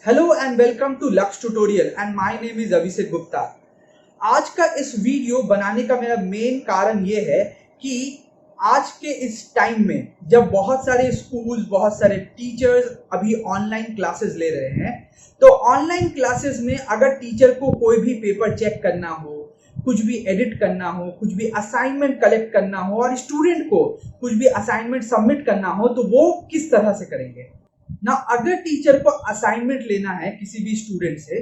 Hello and welcome to Lux tutorial and my name is Abhishek Gupta. आज का इस video बनाने का मेरा मेन कारण ये है कि आज के इस टाइम में जब बहुत सारे स्कूल, बहुत सारे टीचर्स अभी ऑनलाइन क्लासेस ले रहे हैं, तो ऑनलाइन क्लासेस में अगर टीचर को कोई भी पेपर चेक करना हो, कुछ भी एडिट करना हो, कुछ भी असाइनमेंट कलेक्ट करना हो और स्टूडेंट को कुछ भी असाइनमेंट सबमिट करना हो, तो वो किस तरह से करेंगे ना। अगर टीचर को असाइनमेंट लेना है किसी भी स्टूडेंट से,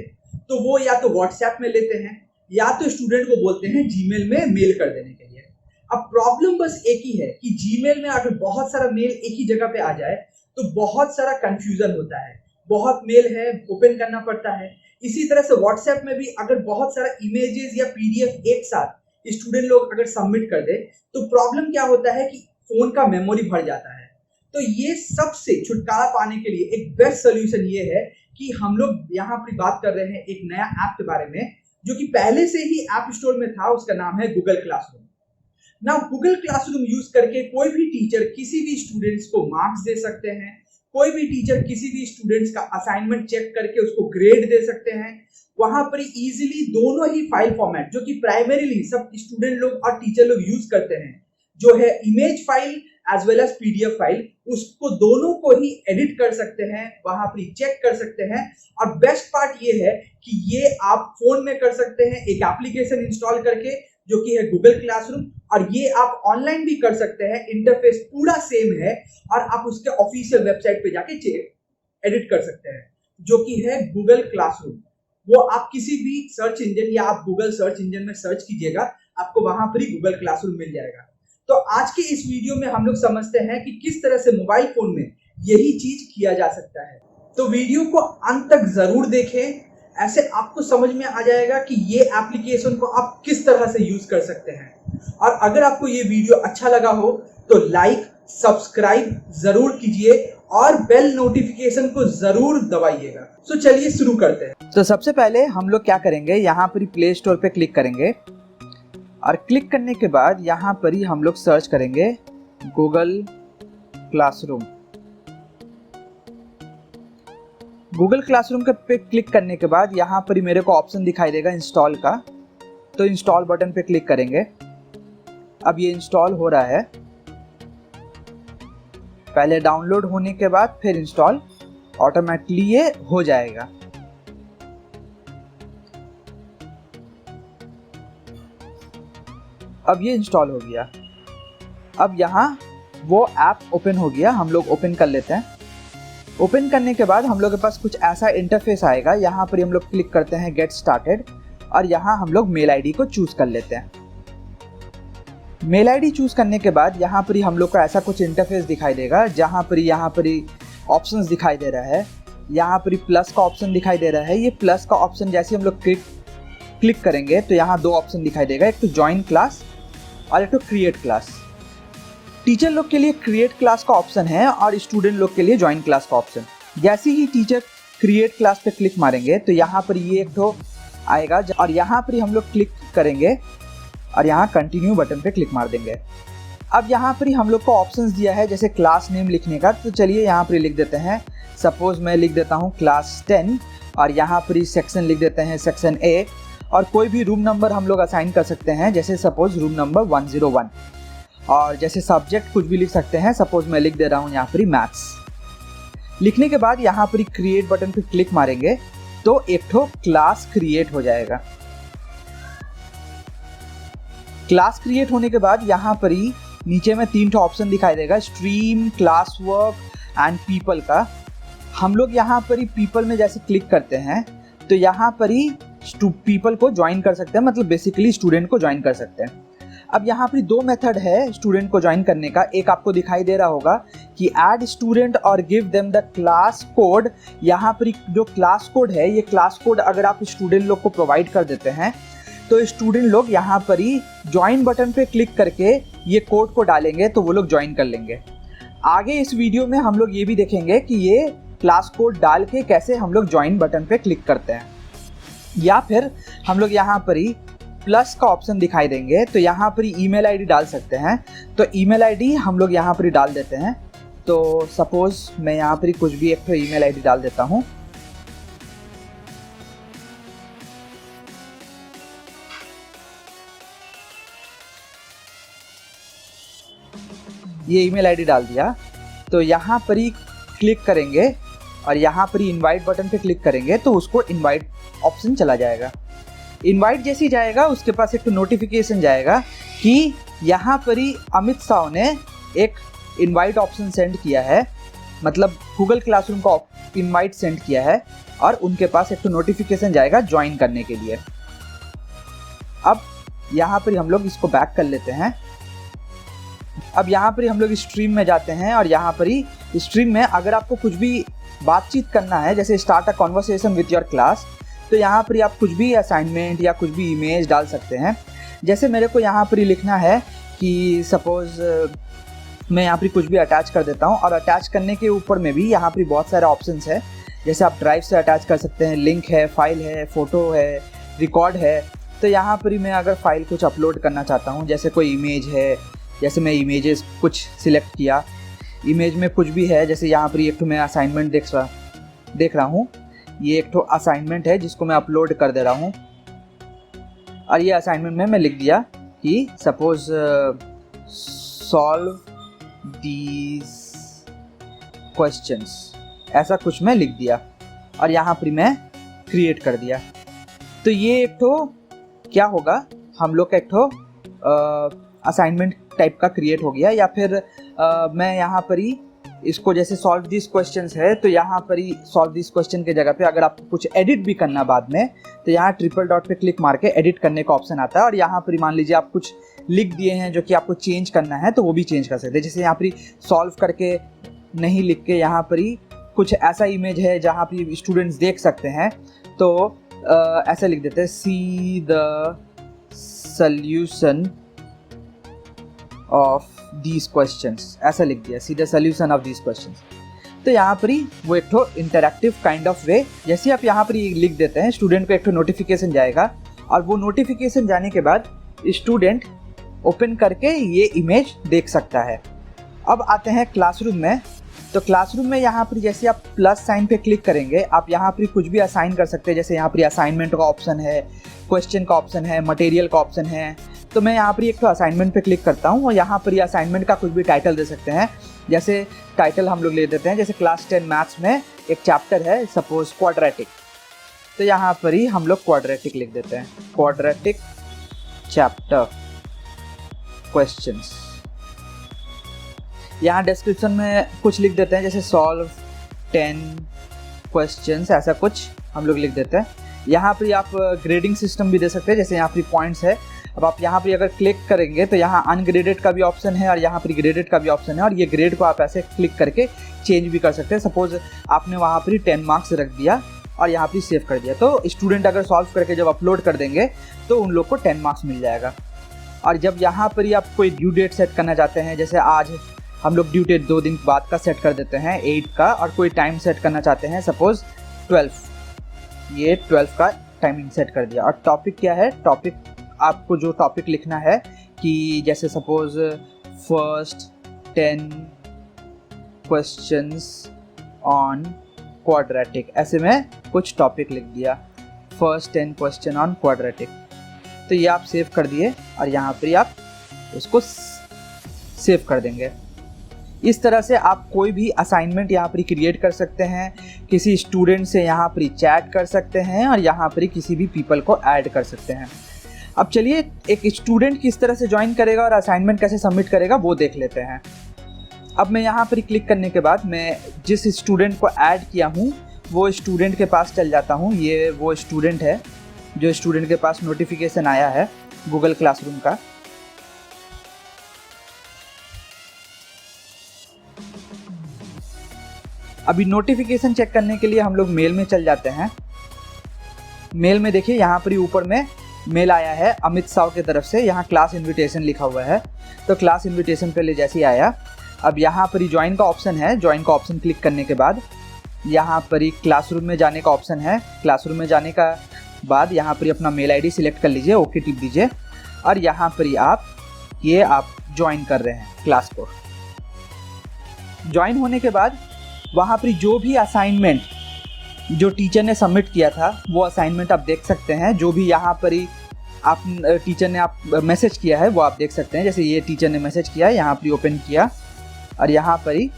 तो वो या तो व्हाट्सएप में लेते हैं या तो स्टूडेंट को बोलते हैं जीमेल में मेल कर देने के लिए। अब प्रॉब्लम बस एक ही है कि जीमेल में अगर बहुत सारा मेल एक ही जगह पे आ जाए तो बहुत सारा कंफ्यूजन होता है, बहुत मेल है, ओपन करना पड़ता है। इसी तरह से व्हाट्सएप में भी अगर बहुत सारा इमेजेस या पीडीएफ एक साथ स्टूडेंट लोग अगर सबमिट कर दे तो प्रॉब्लम क्या होता है कि फोन का मेमोरी भर जाता है। तो ये सबसे छुटकारा पाने के लिए एक बेस्ट सोल्यूशन ये है कि हम लोग यहाँ पर बात कर रहे हैं एक नया ऐप के बारे में जो कि पहले से ही ऐप स्टोर में था। उसका नाम है गूगल क्लासरूम। ना गूगल क्लासरूम यूज करके कोई भी टीचर किसी भी स्टूडेंट्स को मार्क्स दे सकते हैं, कोई भी टीचर किसी भी स्टूडेंट्स का असाइनमेंट चेक करके उसको ग्रेड दे सकते हैं। वहां पर इजीली दोनों ही फाइल फॉर्मेट जो कि प्राइमरीली सब स्टूडेंट लोग और टीचर लोग यूज करते हैं, जो है image file as well as PDF file, उसको दोनों को ही एडिट कर सकते हैं, वहां पर चेक कर सकते हैं। और बेस्ट पार्ट ये है कि ये आप फोन में कर सकते हैं एक एप्लीकेशन इंस्टॉल करके जो कि है गूगल क्लासरूम, और ये आप ऑनलाइन भी कर सकते हैं। इंटरफेस पूरा सेम है और आप उसके ऑफिशियल वेबसाइट पे जाके एडिट कर सकते हैं जो कि है गूगल क्लासरूम। वो आप किसी भी सर्च इंजन या आप गूगल सर्च इंजन में सर्च कीजिएगा, आपको वहां पर ही गूगल क्लासरूम मिल जाएगा। तो आज के इस वीडियो में हम लोग समझते हैं कि किस तरह से मोबाइल फोन में यही चीज किया जा सकता है। तो वीडियो को अंत तक जरूर देखें, ऐसे आपको समझ में आ जाएगा कि ये एप्लीकेशन को आप किस तरह से यूज कर सकते हैं। और अगर आपको ये वीडियो अच्छा लगा हो तो लाइक, सब्सक्राइब जरूर कीजिए और बेल नोटिफिकेशन को जरूर दबाइएगा। तो चलिए शुरू करते हैं। तो सबसे पहले हम लोग क्या करेंगे, यहाँ पर प्ले स्टोर पे क्लिक करेंगे और क्लिक करने के बाद यहाँ पर ही हम लोग सर्च करेंगे गूगल क्लासरूम। गूगल क्लासरूम के पे क्लिक करने के बाद यहाँ पर ही मेरे को ऑप्शन दिखाई देगा इंस्टॉल का, तो इंस्टॉल बटन पे क्लिक करेंगे। अब ये इंस्टॉल हो रहा है, पहले डाउनलोड होने के बाद फिर इंस्टॉल ऑटोमेटिकली ये हो जाएगा। अब ये इंस्टॉल हो गया। अब यहाँ वो ऐप ओपन हो गया, हम लोग ओपन कर लेते हैं। ओपन करने के बाद हम लोग के पास कुछ ऐसा इंटरफेस आएगा। यहाँ पर हम लोग क्लिक करते हैं गेट स्टार्टेड और यहाँ हम लोग मेल आईडी को चूज कर लेते हैं। मेल आईडी चूज करने के बाद यहाँ पर हम लोग को ऐसा कुछ इंटरफेस दिखाई देगा, जहाँ पर यहाँ पर ऑप्शंस दिखाई दे रहा है। यहाँ पर प्लस का ऑप्शन दिखाई दे रहा है। ये प्लस का ऑप्शन जैसे हम लोग क्लिक करेंगे तो यहाँ दो ऑप्शन दिखाई देगा, एक तो ज्वाइन क्लास और एक तो क्रिएट क्लास। टीचर लोग के लिए क्रिएट क्लास का ऑप्शन है और स्टूडेंट लोग के लिए ज्वाइन क्लास का ऑप्शन। जैसे ही टीचर क्रिएट क्लास पे क्लिक मारेंगे तो यहाँ पर ये एक तो आएगा और यहाँ पर हम लोग क्लिक करेंगे और यहाँ कंटिन्यू बटन पे क्लिक मार देंगे। अब यहाँ पर हम लोग को ऑप्शंस दिया है जैसे क्लास नेम लिखने का, तो चलिए यहाँ पर लिख देते हैं। सपोज मैं लिख देता हूँ क्लास 10 और यहाँ पर सेक्शन लिख देते हैं सेक्शन ए, और कोई भी रूम नंबर हम लोग असाइन कर सकते हैं, जैसे सपोज रूम नंबर 101। और जैसे सब्जेक्ट कुछ भी लिख सकते हैं, सपोज मैं लिख दे रहा हूँ यहाँ पर मैथ्स। लिखने के बाद यहाँ पर क्रिएट बटन पर क्लिक मारेंगे तो एक ठो क्लास क्रिएट हो जाएगा। क्लास क्रिएट होने के बाद यहाँ पर ही नीचे में 3 ठो ऑप्शन दिखाई देगा, stream, class work and people का। हम लोग यहाँ पर ही पीपल में जैसे क्लिक करते हैं तो यहाँ पर ही पीपल को ज्वाइन कर सकते हैं, मतलब बेसिकली स्टूडेंट को ज्वाइन कर सकते हैं। अब यहाँ पर 2 मेथड है स्टूडेंट को ज्वाइन करने का। एक आपको दिखाई दे रहा होगा कि ऐड स्टूडेंट और give them the class code. यहाँ पर जो क्लास कोड है, ये क्लास कोड अगर आप स्टूडेंट लोग को प्रोवाइड कर देते हैं तो स्टूडेंट लोग यहाँ पर ही ज्वाइन बटन पे क्लिक करके ये कोड को डालेंगे तो वो लोग ज्वाइन कर लेंगे। आगे इस वीडियो में हम लोग ये भी देखेंगे कि ये क्लास कोड डाल के कैसे हम लोग ज्वाइन बटन पे क्लिक करते हैं। या फिर हम लोग यहाँ पर ही प्लस का ऑप्शन दिखाई देंगे तो यहाँ पर ईमेल आईडी डाल सकते हैं। तो ईमेल आईडी हम लोग यहाँ पर डाल देते हैं। तो सपोज मैं यहाँ पर कुछ भी एक तो ईमेल आईडी डाल देता हूँ। ये ईमेल आईडी डाल दिया, तो यहाँ पर ही क्लिक करेंगे और यहाँ पर ही इनवाइट बटन पे क्लिक करेंगे तो उसको इनवाइट ऑप्शन चला जाएगा। इनवाइट जैसे ही जाएगा उसके पास एक नोटिफिकेशन जाएगा कि यहाँ पर ही अमित साव ने एक इनवाइट ऑप्शन सेंड किया है, मतलब गूगल क्लासरूम का इनवाइट सेंड किया है और उनके पास एक नोटिफिकेशन जाएगा ज्वाइन करने के लिए। अब यहाँ पर हम लोग इसको बैक कर लेते हैं। अब यहाँ पर हम लोग स्ट्रीम में जाते हैं और यहाँ पर ही स्ट्रीम में अगर आपको कुछ भी बातचीत करना है, जैसे start a conversation with your class, तो यहाँ पर आप कुछ भी असाइनमेंट या कुछ भी इमेज डाल सकते हैं। जैसे मेरे को यहाँ पर लिखना है कि सपोज़ मैं यहाँ पर कुछ भी अटैच कर देता हूँ और अटैच करने के ऊपर में भी यहाँ पर बहुत सारे ऑप्शंस है। जैसे आप ड्राइव से अटैच कर सकते हैं, लिंक है, फाइल है, फ़ोटो है, रिकॉर्ड है। तो यहाँ पर ही मैं अगर फाइल कुछ अपलोड करना चाहता हूँ, जैसे कोई इमेज है, जैसे मैं इमेजेस कुछ सिलेक्ट किया, इमेज में कुछ भी है, जैसे यहाँ पर एक तो मैं असाइनमेंट देख रहा हूँ, ये एक तो असाइनमेंट है जिसको मैं अपलोड कर दे रहा हूँ। और ये असाइनमेंट में मैं लिख दिया कि सपोज सॉल्व दीज क्वेश्चंस, ऐसा कुछ मैं लिख दिया और यहाँ पर मैं क्रिएट कर दिया। तो ये एक तो क्या होगा, हम लोग का एक तो असाइनमेंट टाइप का क्रिएट हो गया। या फिर मैं यहाँ पर ही इसको जैसे सॉल्व दिस क्वेश्चंस है, तो यहाँ पर ही सॉल्व दिस क्वेश्चन के जगह पे अगर आपको कुछ एडिट भी करना बाद में, तो यहाँ ट्रिपल डॉट पे क्लिक मार के एडिट करने का ऑप्शन आता है। और यहाँ पर मान लीजिए आप कुछ लिख दिए हैं जो कि आपको चेंज करना है, तो वो भी चेंज कर सकते हैं। जैसे यहाँ पर सॉल्व करके नहीं लिख के यहाँ पर ही कुछ ऐसा इमेज है जहाँ पर स्टूडेंट्स देख सकते हैं, तो ऐसा लिख देते हैं, see the solution of these questions, ऐसा लिख दिया, सीधा सॉल्यूशन ऑफ दीज क्वेश्चंस। तो यहाँ पर ही वो एक तो इंटरैक्टिव काइंड ऑफ वे, जैसे आप यहाँ पर ही लिख देते हैं, स्टूडेंट को एक तो नोटिफिकेशन जाएगा और वो नोटिफिकेशन जाने के बाद स्टूडेंट ओपन करके ये इमेज देख सकता है। अब आते हैं क्लासरूम में। तो क्लासरूम में यहाँ पर जैसे आप प्लस साइन पे क्लिक करेंगे, आप यहाँ पर कुछ भी असाइन कर सकते हैं। जैसे यहाँ पर असाइनमेंट का ऑप्शन है, क्वेश्चन का ऑप्शन है, मटेरियल का ऑप्शन है। तो मैं यहाँ पर एक तो असाइनमेंट पे क्लिक करता हूँ और यहाँ पर असाइनमेंट का कुछ भी टाइटल दे सकते हैं। जैसे टाइटल हम लोग ले देते हैं, जैसे क्लास 10 मैथ्स में एक चैप्टर है सपोज क्वाड्रेटिक, तो यहाँ पर ही हम लोग क्वाड्रेटिक लिख देते हैं, क्वाड्रेटिक चैप्टर क्वेश्चंस। यहाँ डिस्क्रिप्शन में कुछ लिख देते हैं, जैसे सॉल्व 10 क्वेश्चंस, ऐसा कुछ हम लोग लिख देते हैं। यहाँ पर आप ग्रेडिंग सिस्टम भी दे सकते हैं, जैसे यहाँ पर पॉइंट्स है। अब आप यहाँ पर अगर क्लिक करेंगे तो यहाँ अनग्रेडेड का भी ऑप्शन है और यहाँ पर ग्रेडेड का भी ऑप्शन है, और ये ग्रेड को आप ऐसे क्लिक करके चेंज भी कर सकते हैं। सपोज आपने वहाँ पर 10 मार्क्स रख दिया और यहाँ पर सेव कर दिया, तो स्टूडेंट अगर सॉल्व करके जब अपलोड कर देंगे तो उन लोग को 10 मार्क्स मिल जाएगा। और जब यहाँ पर आप कोई ड्यू डेट सेट करना चाहते हैं, जैसे आज हम लोग ड्यू डेट 2 दिन बाद का सेट कर देते हैं 8 का, और कोई टाइम सेट करना चाहते हैं सपोज 12, ये 12 का टाइमिंग सेट कर दिया। और टॉपिक क्या है, टॉपिक आपको जो टॉपिक लिखना है कि जैसे suppose first 10 questions on quadratic, ऐसे में कुछ टॉपिक लिख दिया, फर्स्ट 10 क्वेश्चन ऑन क्वाड्रेटिक। तो ये आप सेव कर दिए और यहाँ पर आप उसको सेव कर देंगे। इस तरह से आप कोई भी असाइनमेंट यहाँ पर क्रिएट कर सकते हैं, किसी स्टूडेंट से यहाँ पर चैट कर सकते हैं और यहाँ पर किसी भी पीपल को ऐड कर सकते हैं। अब चलिए एक स्टूडेंट किस तरह से ज्वाइन करेगा और असाइनमेंट कैसे सबमिट करेगा वो देख लेते हैं। अब मैं यहाँ पर क्लिक करने के बाद मैं जिस स्टूडेंट को ऐड किया हूँ वो स्टूडेंट के पास चल जाता हूँ। ये वो स्टूडेंट है जो स्टूडेंट के पास नोटिफिकेशन आया है गूगल क्लासरूम का। अभी नोटिफिकेशन चेक करने के लिए हम लोग मेल में चल जाते हैं। मेल में देखिए यहाँ पर ऊपर में मेल आया है अमित साव की तरफ से, यहाँ क्लास इनविटेशन लिखा हुआ है। तो क्लास इनविटेशन पे ले जैसे ही आया, अब यहाँ पर ही ज्वाइन का ऑप्शन है, ज्वाइन का ऑप्शन क्लिक करने के बाद यहाँ पर ही क्लासरूम में जाने का ऑप्शन है। क्लासरूम में जाने का बाद यहाँ पर ही अपना मेल आईडी सिलेक्ट कर लीजिए, ओके टिप दीजिए और यहाँ पर ही आप ज्वाइन कर रहे हैं क्लास को। ज्वाइन होने के बाद वहाँ पर जो भी असाइनमेंट जो टीचर ने सबमिट किया था वो असाइनमेंट आप देख सकते हैं। जो भी यहाँ पर ही आप टीचर ने मैसेज किया है वो आप देख सकते हैं। जैसे ये टीचर ने मैसेज किया, यहाँ पर ओपन किया और यहाँ पर ही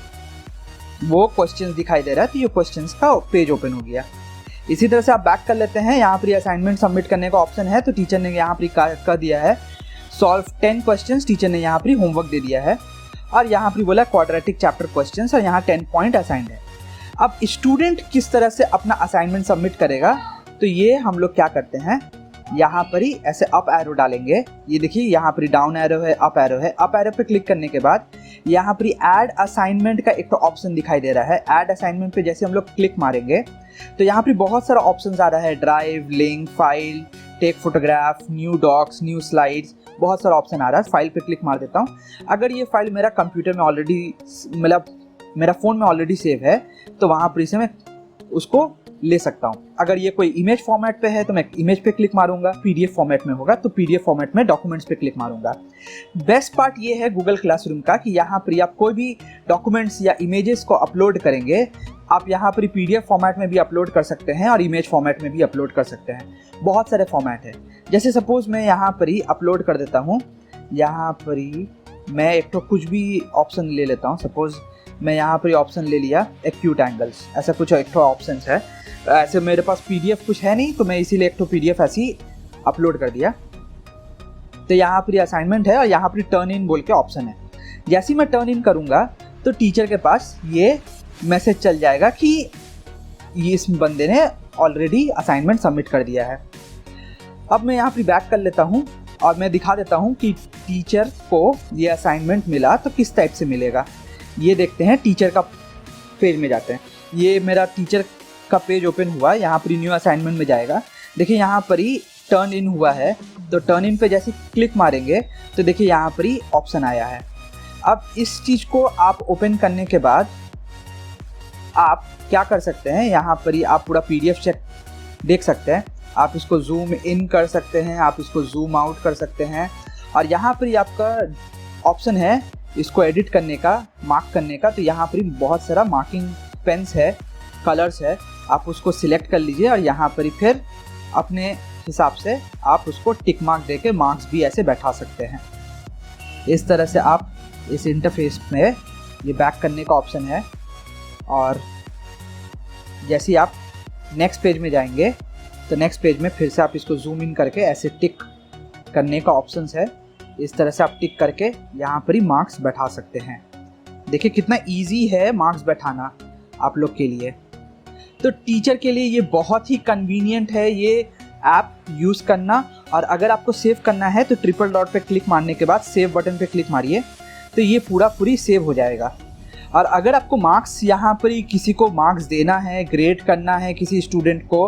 वो क्वेश्चंस दिखाई दे रहा है, तो ये क्वेश्चंस का पेज ओपन हो गया। इसी तरह से आप बैक कर लेते हैं। यहाँ पर असाइनमेंट सबमिट करने का ऑप्शन है, तो टीचर ने यहाँ पर कर दिया है सॉल्व 10 क्वेश्चंस, टीचर ने यहाँ पर होमवर्क दे दिया है और यहाँ पर बोला क्वाड्रेटिक चैप्टर क्वेश्चंस और यहाँ 10 पॉइंट असाइंड है। अब स्टूडेंट किस तरह से अपना असाइनमेंट सबमिट करेगा, तो ये हम लोग क्या करते हैं, यहाँ पर ही ऐसे अप एरो डालेंगे। ये देखिए यहाँ पर डाउन एरो है, अप एरो है। अप एरो पे क्लिक करने के बाद यहाँ पर ऐड असाइनमेंट का एक तो ऑप्शन दिखाई दे रहा है। ऐड असाइनमेंट पे जैसे हम लोग क्लिक मारेंगे तो यहाँ पर बहुत सारा ऑप्शन आ रहा है, drive, link, file, take photograph, new docs, new slides, बहुत सारा ऑप्शन आ रहा है। फाइल पे क्लिक मार देता हूँ। अगर ये फाइल मेरा कंप्यूटर में ऑलरेडी, मतलब मेरा फ़ोन में ऑलरेडी सेव है, तो वहाँ पर इसे मैं उसको ले सकता हूँ। अगर ये कोई इमेज फॉर्मेट पे है तो मैं इमेज पे क्लिक मारूंगा, पीडीएफ फॉर्मेट में होगा तो पीडीएफ फॉर्मेट में डॉक्यूमेंट्स पे क्लिक मारूंगा। बेस्ट पार्ट ये है गूगल क्लासरूम का कि यहाँ पर आप कोई भी डॉक्यूमेंट्स या इमेजेस को अपलोड करेंगे, आप यहाँ पर पीडीएफ फॉर्मेट में भी अपलोड कर सकते हैं और इमेज फॉर्मेट में भी अपलोड कर सकते हैं। बहुत सारे फॉर्मेट है। जैसे सपोज मैं यहाँ पर ही अपलोड कर देता हूँ, यहाँ पर ही मैं एक तो कुछ भी ऑप्शन ले लेता हूँ। सपोज मैं यहाँ पर ऑप्शन ले लिया एक्यूट एंगल्स, ऐसा कुछ एक तो ऑप्शन है। ऐसे मेरे पास पीडीएफ कुछ है नहीं, तो मैं इसीलिए एक तो पीडीएफ ऐसी अपलोड कर दिया। तो यहाँ पर असाइनमेंट है और यहाँ पर टर्न इन बोल के ऑप्शन है। जैसे ही मैं टर्न इन करूँगा तो टीचर के पास ये मैसेज चल जाएगा कि ये इस बंदे ने ऑलरेडी असाइनमेंट सबमिट कर दिया है। अब मैं यहाँ पर बैक कर लेता हूँ और मैं दिखा देता हूँ कि टीचर को ये असाइनमेंट मिला तो किस टाइप से मिलेगा। ये देखते हैं, टीचर का पेज में जाते हैं। ये मेरा टीचर का पेज ओपन हुआ, यहाँ पर न्यू असाइनमेंट में जाएगा। देखिए यहाँ पर ही टर्न इन हुआ है, तो टर्न इन पे जैसे क्लिक मारेंगे तो देखिए यहाँ पर ही ऑप्शन आया है। अब इस चीज़ को आप ओपन करने के बाद आप क्या कर सकते हैं, यहाँ पर ही आप पूरा पीडीएफ चेक देख सकते हैं। आप इसको जूम इन कर सकते हैं, आप इसको जूम आउट कर सकते हैं और यहाँ पर ही आपका ऑप्शन है इसको एडिट करने का, मार्क करने का। तो यहाँ पर बहुत सारा मार्किंग पेन्स है, कलर्स है, आप उसको सिलेक्ट कर लीजिए और यहाँ पर फिर अपने हिसाब से आप उसको टिक मार्क देके मार्क्स भी ऐसे बैठा सकते हैं। इस तरह से आप इस इंटरफेस में ये बैक करने का ऑप्शन है और जैसे ही आप नेक्स्ट पेज में जाएंगे तो नेक्स्ट पेज में फिर से आप इसको जूम इन करके ऐसे टिक करने का ऑप्शन है। इस तरह से आप टिक करके यहाँ पर ही मार्क्स बैठा सकते हैं। देखिए कितना इजी है मार्क्स बैठाना आप लोग के लिए। तो टीचर के लिए ये बहुत ही कन्वीनियंट है ये ऐप यूज़ करना। और अगर आपको सेव करना है तो ट्रिपल डॉट पे क्लिक मारने के बाद सेव बटन पे क्लिक मारिए तो ये पूरी सेव हो जाएगा। और अगर आपको मार्क्स यहाँ पर ही किसी को मार्क्स देना है, ग्रेड करना है किसी स्टूडेंट को,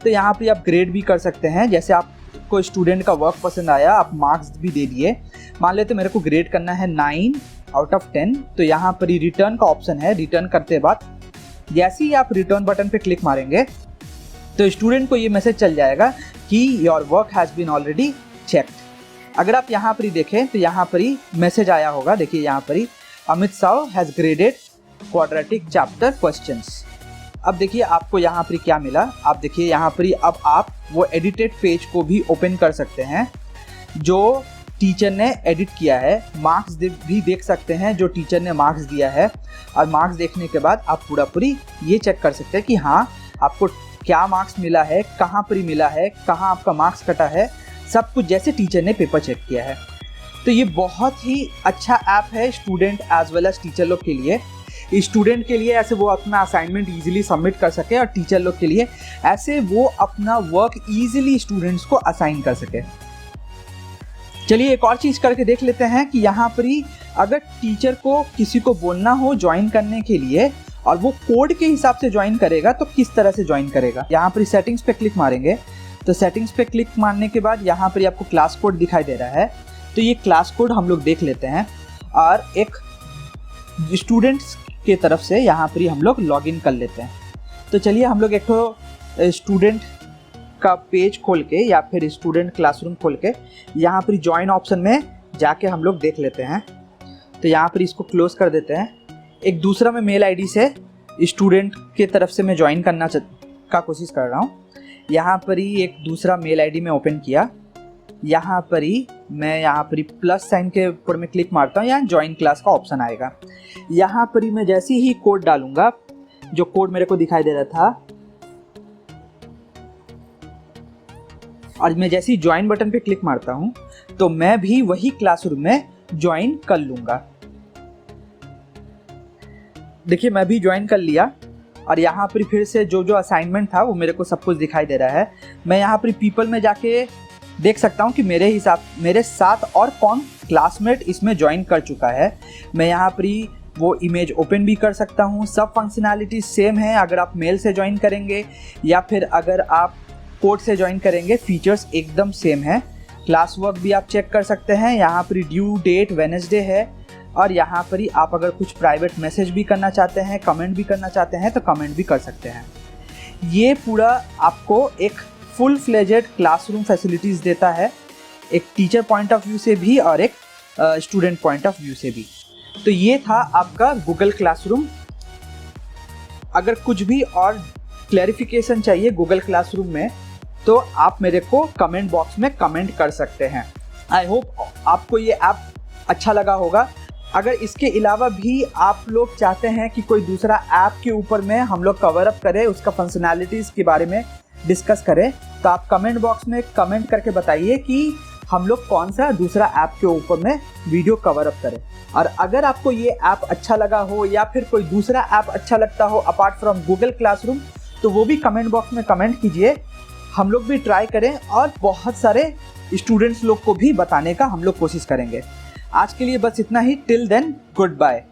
तो यहाँ पर आप ग्रेड भी कर सकते हैं। जैसे आपको स्टूडेंट का वर्क पसंद आया, आप मार्क्स भी दे दिए। मान लेते मेरे को ग्रेड करना है 9 आउट ऑफ 10, तो यहाँ पर ही रिटर्न का ऑप्शन है। रिटर्न करते बाद जैसे ही आप रिटर्न बटन पे क्लिक मारेंगे तो स्टूडेंट को ये मैसेज चल जाएगा कि your work has been already checked. अगर आप यहाँ पर ही देखें तो यहाँ पर ही मैसेज आया होगा, देखिए यहाँ पर ही Amit Sao has graded quadratic chapter questions. अब देखिए आपको यहाँ पर क्या मिला। आप देखिए यहाँ पर अब आप वो एडिटेड पेज को भी ओपन कर सकते हैं जो टीचर ने एडिट किया है। मार्क्स भी देख सकते हैं जो टीचर ने मार्क्स दिया है। और मार्क्स देखने के बाद आप पूरी ये चेक कर सकते हैं कि हाँ आपको क्या मार्क्स मिला है, कहाँ पर मिला है, कहाँ आपका मार्क्स कटा है, सब कुछ जैसे टीचर ने पेपर चेक किया है। तो ये बहुत ही अच्छा ऐप है student as well as teacher लोग के लिए। स्टूडेंट के लिए ऐसे वो अपना असाइनमेंट ईजिली सबमिट कर सके और टीचर लोग के लिए ऐसे वो अपना वर्क ईजिली स्टूडेंट्स को असाइन कर सके। चलिए एक और चीज़ करके देख लेते हैं कि यहाँ पर ही अगर टीचर को किसी को बोलना हो ज्वाइन करने के लिए और वो कोड के हिसाब से ज्वाइन करेगा तो किस तरह से ज्वाइन करेगा। यहाँ पर सेटिंग्स पे क्लिक मारेंगे तो सेटिंग्स पे क्लिक मारने के बाद यहाँ पर आपको क्लास कोड दिखाई दे रहा है। तो ये क्लास कोड हम लोग देख लेते हैं और एक स्टूडेंट्स के तरफ से यहाँ पर हम लोग लॉगिन कर लेते हैं। तो चलिए हम लोग एक तो स्टूडेंट का पेज खोल के या फिर स्टूडेंट क्लासरूम खोल के यहाँ पर ज्वाइन ऑप्शन में जाके हम लोग देख लेते हैं। तो यहाँ पर इसको क्लोज कर देते हैं। एक दूसरा मैं मेल आईडी से स्टूडेंट के तरफ से मैं ज्वाइन करना का कोशिश कर रहा हूँ। यहाँ पर ही एक दूसरा मेल आईडी में ओपन किया यहाँ पर ही मैं प्लस साइन के ऊपर में क्लिक मारता हूँ, यहाँ ज्वाइन क्लास का ऑप्शन आएगा। यहाँ पर ही मैं जैसे ही कोड डालूंगा, जो कोड मेरे को दिखाई दे रहा था, और मैं जैसे ही ज्वाइन बटन पे क्लिक मारता हूँ तो मैं भी वही क्लासरूम में ज्वाइन कर लूँगा। देखिए मैं भी ज्वाइन कर लिया और यहाँ पर फिर से जो जो असाइनमेंट था वो मेरे को सब कुछ दिखाई दे रहा है। मैं यहाँ पर पीपल में जाके देख सकता हूँ कि मेरे साथ और कौन क्लासमेट इसमें ज्वाइन कर चुका है। मैं यहाँ पर वो इमेज ओपन भी कर सकता हूँ। सब फंक्शनैलिटी सेम है अगर आप मेल से ज्वाइन करेंगे या फिर अगर आप कोड से ज्वाइन करेंगे, फीचर्स एकदम सेम है। क्लास वर्क भी आप चेक कर सकते हैं। यहाँ पर ड्यू डेट वेडनेसडे है और यहाँ पर ही आप अगर कुछ प्राइवेट मैसेज भी करना चाहते हैं, कमेंट भी करना चाहते हैं तो कमेंट भी कर सकते हैं। ये पूरा आपको एक फुल फ्लेजेड क्लासरूम फैसिलिटीज़ देता है, एक टीचर पॉइंट ऑफ व्यू से भी और एक स्टूडेंट पॉइंट ऑफ व्यू से भी। तो ये था आपका गूगल क्लासरूम। अगर कुछ भी और क्लैरिफिकेशन चाहिए गूगल क्लासरूम में तो आप मेरे को कमेंट बॉक्स में कमेंट कर सकते हैं। आई होप आपको ये ऐप अच्छा लगा होगा। अगर इसके अलावा भी आप लोग चाहते हैं कि कोई दूसरा ऐप के ऊपर में हम लोग कवर अप करें, उसका फंक्शनैलिटीज़ के बारे में डिस्कस करें, तो आप कमेंट बॉक्स में कमेंट करके बताइए कि हम लोग कौन सा दूसरा ऐप के ऊपर में वीडियो कवर अप करें। और अगर आपको ये ऐप अच्छा लगा हो या फिर कोई दूसरा ऐप अच्छा लगता हो अपार्ट फ्रॉम गूगल क्लासरूम, तो वो भी कमेंट बॉक्स में कमेंट कीजिए। हम लोग भी ट्राई करें और बहुत सारे स्टूडेंट्स लोग को भी बताने का हम लोग कोशिश करेंगे। आज के लिए बस इतना ही। Till then good bye.